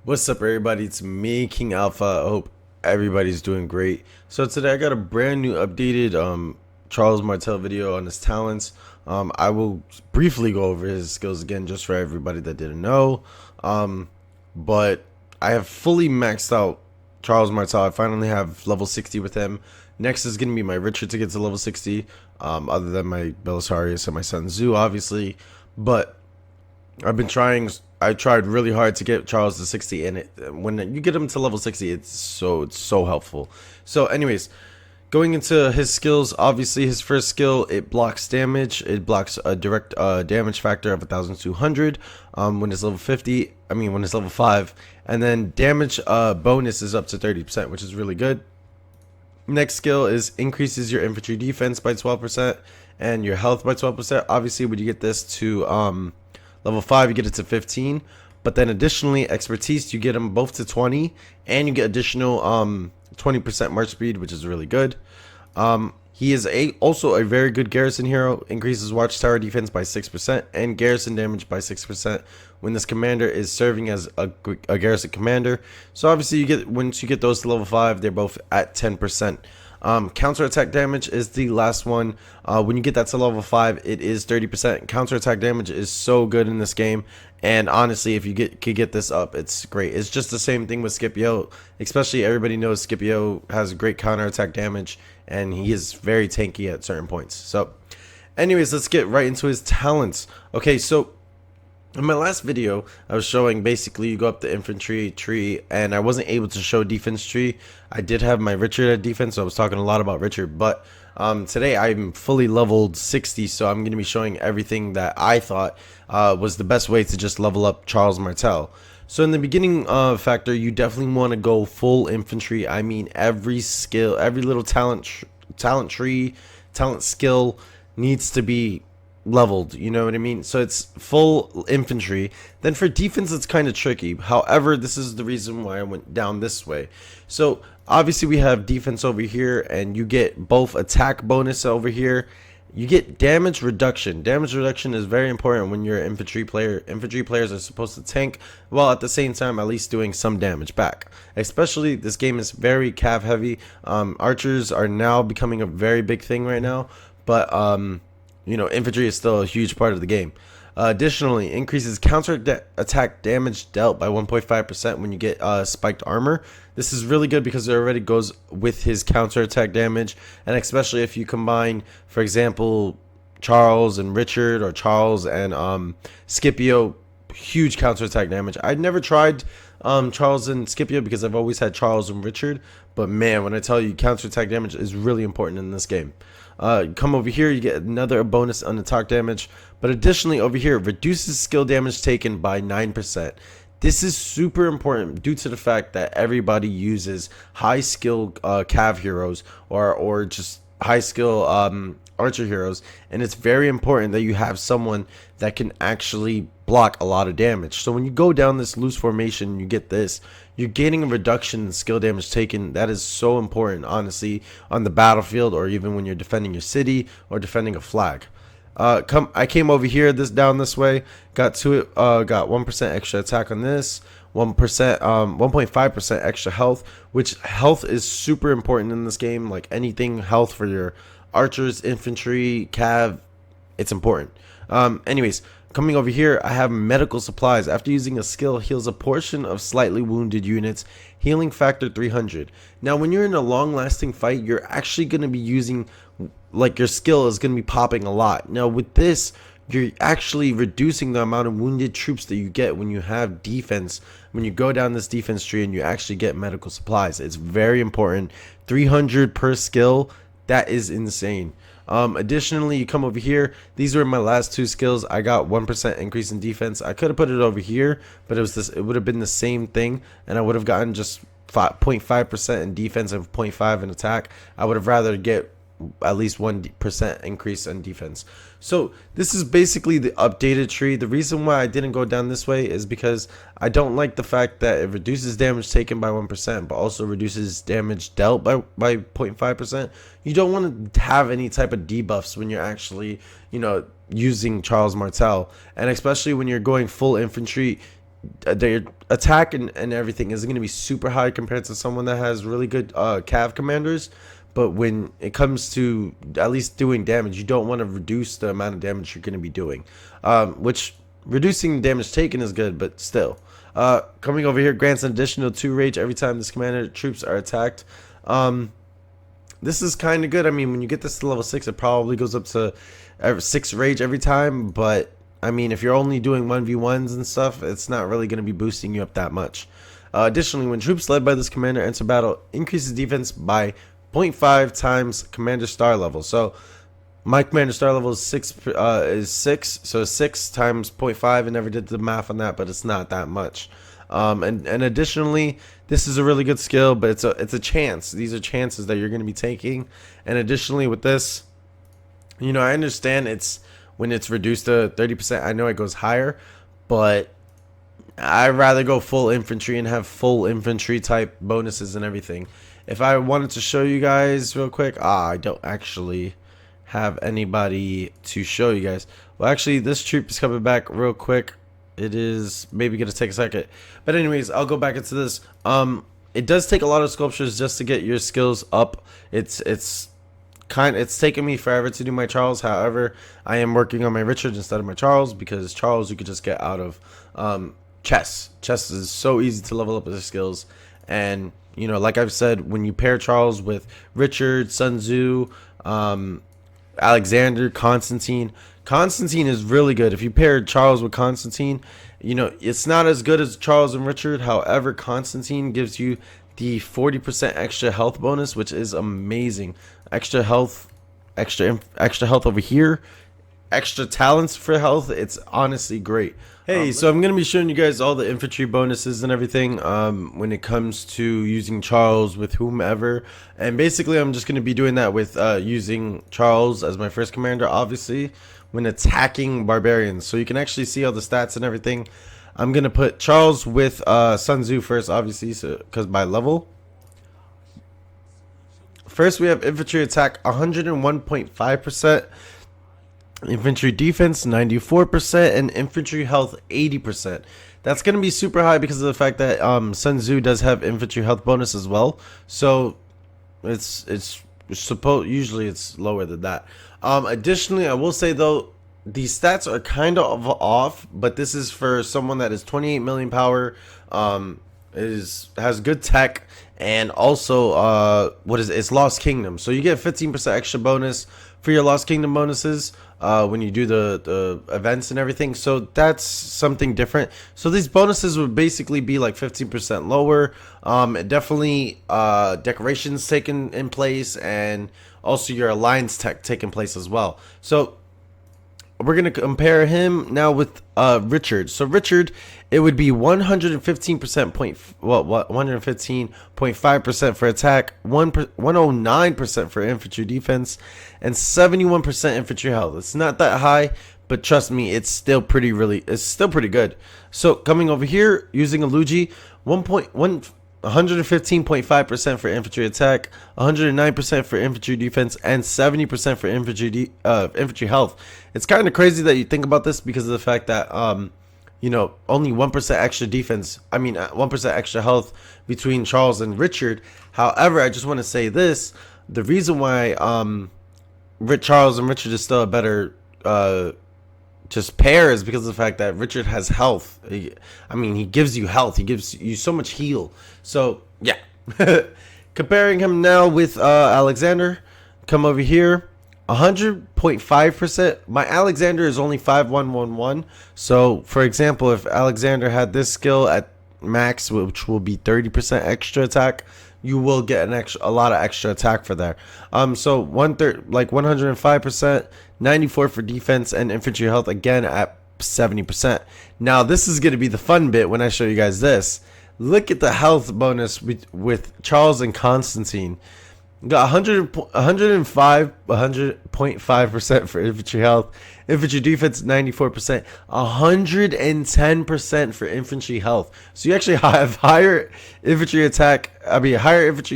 What's up, everybody? It's me, King Alpha. I hope everybody's doing great. So today I got a brand new updated Charles Martel video on his talents. I will briefly go over his skills again just for everybody that didn't know. But I have fully maxed out Charles Martel. I finally have level 60 with him. Next is going to be my Richard to get to level 60, other than my Belisarius and my Sun Tzu, obviously. But I tried really hard to get Charles to 60, and when you get him to level 60, it's so helpful. So anyways, going into his skills, obviously his first skill, it blocks damage. It blocks a direct damage factor of 1,200 when it's level 50. When it's level 5, and then damage bonus is up to 30%, which is really good. Next skill is increases your infantry defense by 12% and your health by 12%. Obviously, when you get this to level 5, you get it to 15. But then additionally, expertise, you get them both to 20, and you get additional 20% march speed, which is really good. He is also a very good garrison hero. Increases watchtower defense by 6% and garrison damage by 6% when this commander is serving as a garrison commander. So obviously, once you get those to level 5, they're both at 10%. Counterattack damage is the last one. When you get that to level 5, it is 30%. Counterattack damage is so good in this game, and honestly, if you could get this up, it's great. It's just the same thing with Scipio. Especially, everybody knows Scipio has great counterattack damage, and he is very tanky at certain points. So anyways, let's get right into his talents. Okay, so in my last video, I was showing basically you go up the infantry tree, and I wasn't able to show defense tree. I did have my Richard at defense, so I was talking a lot about Richard. But today I'm fully leveled 60, so I'm going to be showing everything that I thought was the best way to just level up Charles Martel. So in the beginning factor, you definitely want to go full infantry. I mean, every skill, every little talent tree, talent skill needs to be leveled, you know what I mean? So it's full infantry. Then for defense, it's kind of tricky. However, this is the reason why I went down this way. So obviously we have defense over here, and you get both attack bonus over here. You get damage reduction. Damage reduction is very important when you're an infantry player. Infantry players are supposed to tank while at the same time at least doing some damage back. Especially, this game is very cav heavy. Archers are now becoming a very big thing right now, but you know, infantry is still a huge part of the game. Additionally, increases counter attack damage dealt by 1.5% when you get spiked armor. This is really good because it already goes with his counter attack damage, and especially if you combine, for example, Charles and Richard, or Charles and Scipio, huge counter attack damage. I'd never tried Charles and Scipio because I've always had Charles and Richard, but man, when I tell you, counter attack damage is really important in this game. Come over here, you get another bonus on attack damage, but additionally over here, reduces skill damage taken by 9%. This is super important due to the fact that everybody uses high skill cav heroes or just high skill archer heroes, and it's very important that you have someone that can actually block a lot of damage. So when you go down this loose formation and you get this, you're getting a reduction in skill damage taken. That is so important, honestly, on the battlefield, or even when you're defending your city or defending a flag. I came over here down this way, got 1% extra attack on this, 1.5% extra health, which health is super important in this game. Like anything health for your archers, infantry, cav, it's important. Anyways, coming over here, I have medical supplies. After using a skill, heals a portion of slightly wounded units, healing factor 300. Now, when you're in a long-lasting fight, you're actually going to be using, like, your skill is going to be popping a lot. Now, with this, you're actually reducing the amount of wounded troops that you get when you have defense. When you go down this defense tree and you actually get medical supplies, it's very important. 300 per skill, that is insane. Additionally, you come over here. These were my last two skills. I got 1% increase in defense. I could have put it over here, but it would have been the same thing, and I would have gotten just 0.5% in defense and 0.5 in attack. I would have rather get at least 1% increase in defense. So this is basically the updated tree. The reason why I didn't go down this way is because I don't like the fact that it reduces damage taken by 1%, but also reduces damage dealt by 0.5%. You don't want to have any type of debuffs when you're actually, you know, using Charles Martel, and especially when you're going full infantry. their attack and everything isn't going to be super high compared to someone that has really good cav commanders. But when it comes to at least doing damage, you don't want to reduce the amount of damage you're going to be doing, which reducing damage taken is good, but still. Coming over here grants an additional 2 rage every time this commander troops are attacked. This is kind of good. I mean, when you get this to level 6, it probably goes up to 6 rage every time, but I mean, if you're only doing 1v1s and stuff, it's not really going to be boosting you up that much. Additionally, when troops led by this commander enter battle, increases defense by 0.5 times commander star level. So my commander star level is 6, so 6 times 0.5. I never did the math on that, but it's not that much. And additionally, this is a really good skill, but it's a chance. These are chances that you're going to be taking. And additionally, with this, you know, I understand it's when it's reduced to 30%. I know it goes higher, but I'd rather go full infantry and have full infantry type bonuses and everything. If I wanted to show you guys real quick, I don't actually have anybody to show you guys. Well, actually, this troop is coming back real quick. It is maybe gonna take a second, but anyways, I'll go back into this. It does take a lot of sculptures just to get your skills up. It's taken me forever to do my Charles. However, I am working on my Richard instead of my Charles, because Charles you could just get out of chess. Chess is so easy to level up the skills, and you know, like I've said, when you pair Charles with Richard, Sun Tzu, Alexander, Constantine is really good. If you pair Charles with Constantine, you know, it's not as good as Charles and Richard. However, Constantine gives you the 40% extra health bonus, which is amazing. Extra health over here, extra talents for health. It's honestly great. Hey, so I'm going to be showing you guys all the infantry bonuses and everything when it comes to using Charles with whomever. And basically, I'm just going to be doing that with using Charles as my first commander, obviously, when attacking barbarians. So you can actually see all the stats and everything. I'm going to put Charles with Sun Tzu first, obviously, because by level. First, we have infantry attack 101.5%. Infantry defense 94%, and infantry health 80%. That's going to be super high because of the fact that Sun Tzu does have infantry health bonus as well. So usually it's lower than that. Additionally, I will say though, these stats are kind of off, but this is for someone that is 28 million power, has good tech, and also it's Lost Kingdom. So you get 15% extra bonus for your Lost Kingdom bonuses when you do the events and everything. So that's something different. So these bonuses would basically be like 15% lower. Definitely decorations taken in place, and also your alliance tech taking place as well. So we're going to compare him now with Richard. So Richard, it would be 115.5% for attack, 109% for infantry defense, and 71% infantry health. It's not that high, but trust me, it's still pretty good. So coming over here, using a Luigi, 115.5% for infantry attack, 109% for infantry defense, and 70% for infantry health. It's kind of crazy that you think about this because of the fact that you know, only 1% extra defense. 1% extra health between Charles and Richard. However, I just want to say this: the reason why Charles and Richard is still a better just pair is because of the fact that Richard has health. He gives you health. He gives you so much heal. So yeah, comparing him now with Alexander. Come over here. 100.5%. My Alexander is only 5111. So for example, if Alexander had this skill at max, which will be 30% extra attack, you will get a lot of extra attack for there. So 105%, 94 for defense, and infantry health again at 70%. Now this is going to be the fun bit when I show you guys this. Look at the health bonus with Charles and Constantine. Got 100.5% for infantry health, infantry defense 94%, 110% for infantry health. So you actually have higher infantry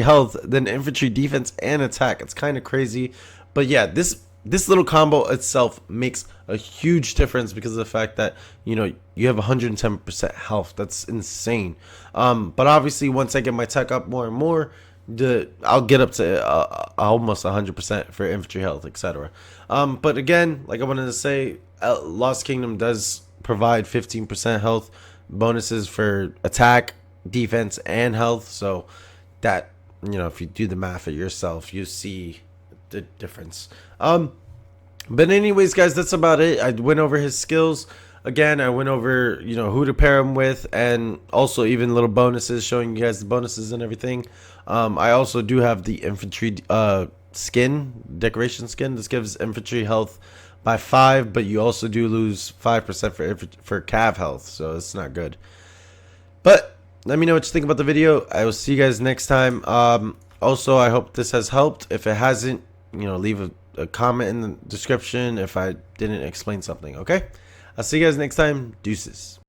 health than infantry defense and attack. It's kind of crazy, but yeah, this this little combo itself makes a huge difference because of the fact that you have 110% health. That's insane. But obviously, once I get my tech up more and more, I'll get up to almost 100% for infantry health, etc. But again, like I wanted to say, Lost Kingdom does provide 15% health bonuses for attack, defense, and health. So that, if you do the math at yourself, you see the difference. But anyways, guys, that's about it. I went over his skills. Again, I went over, who to pair him with, and also even little bonuses, showing you guys the bonuses and everything. I also do have the infantry decoration skin. This gives infantry health by 5, but you also do lose 5% for cav health, so it's not good. But let me know what you think about the video. I will see you guys next time. Also, I hope this has helped. If it hasn't, leave a comment in the description if I didn't explain something. Okay, I'll see you guys next time. Deuces.